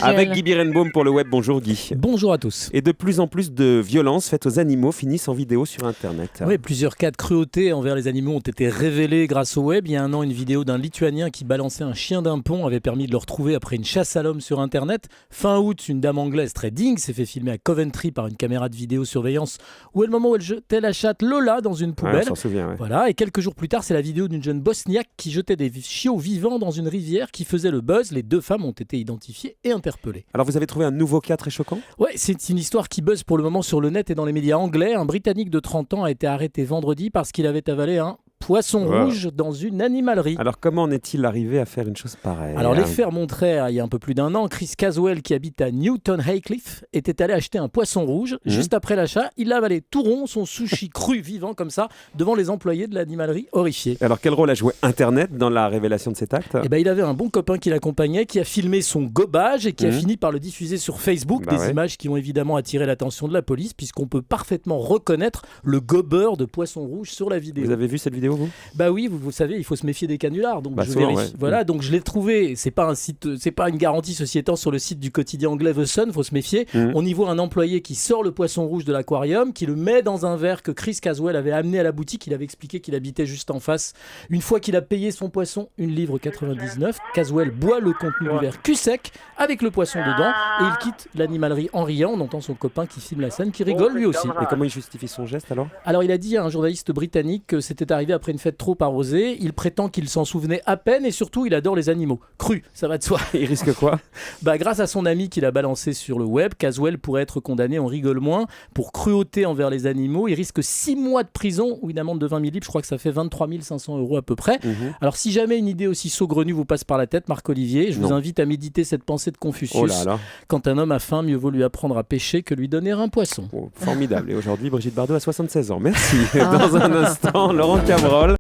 Avec Guy Birenbaum pour le web. Bonjour Guy. Bonjour à tous. Et de plus en plus de violences faites aux animaux finissent en vidéo sur Internet. Oui, plusieurs cas de cruauté envers les animaux ont été révélés grâce au web. Il y a un an, une vidéo d'un Lituanien qui balançait un chien d'un pont avait permis de le retrouver après une chasse à l'homme sur Internet. Fin août, une dame anglaise très digne s'est fait filmer à Coventry par une caméra de vidéosurveillance où est le moment où elle jetait la chatte Lola dans une poubelle. Ouais, on s'en souvient, ouais. Voilà, et quelques jours plus tard, c'est la vidéo d'une jeune bosniaque qui jetait des chiots vivants dans une rivière qui faisait le buzz. Les deux femmes ont été identifiées et interpellées. Alors vous avez trouvé un nouveau cas très choquant ? Ouais, c'est une histoire qui buzz pour le moment sur le net et dans les médias anglais. Un Britannique de 30 ans a été arrêté vendredi parce qu'il avait avalé un poisson rouge dans une animalerie. Alors comment en est-il arrivé à faire une chose pareille ? Alors les faits remonteraient il y a un peu plus d'un an. Chris Caswell, qui habite à Newton Aycliffe, était allé acheter un poisson rouge. Juste après l'achat, il l'a avalé tout rond, son sushi cru vivant comme ça, devant les employés de l'animalerie horrifiés. Alors quel rôle a joué Internet dans la révélation de cet acte ? Il avait un bon copain qui l'accompagnait, qui a filmé son gobage et qui a fini par le diffuser sur Facebook. Images qui ont évidemment attiré l'attention de la police, puisqu'on peut parfaitement reconnaître le gobeur de poisson rouge sur la vidéo. Vous avez vu cette vidéo, vous ? Bah oui, vous savez, il faut se méfier des canulars, donc je souvent, vérifie. ouais. Voilà, donc je l'ai trouvé. C'est pas un site, c'est pas une garantie, ceci étant, sur le site du quotidien anglais The Sun. Faut se méfier. On y voit un employé qui sort le poisson rouge de l'aquarium, qui le met dans un verre que Chris Caswell avait amené à la boutique. Il avait expliqué qu'il habitait juste en face. Une fois qu'il a payé son poisson, 1,99 livre, Caswell boit le contenu du verre cul sec avec le poisson dedans et il quitte l'animalerie en riant. On entend son copain qui filme la scène, qui rigole lui aussi. Et comment il justifie son geste alors ? Alors il a dit à un journaliste britannique que c'était arrivé après une fête trop arrosée. Il prétend qu'il s'en souvenait à peine et surtout il adore les animaux. Crus, ça va de soi. Il risque quoi ? Grâce à son ami qu'il a balancé sur le web, Caswell pourrait être condamné, on rigole moins, pour cruauté envers les animaux. Il risque 6 mois de prison ou une amende de 20 000 livres. Je crois que ça fait 23 500 € à peu près. Alors si jamais une idée aussi saugrenue vous passe par la tête, Marc-Olivier, je vous invite à méditer cette pensée de Confucius. Oh là là. Quand un homme a faim, mieux vaut lui apprendre à pêcher que lui donner un poisson. Formidable. Et aujourd'hui, Brigitte Bardot a 76 ans. Merci. Dans un instant, Laurent Cabrol.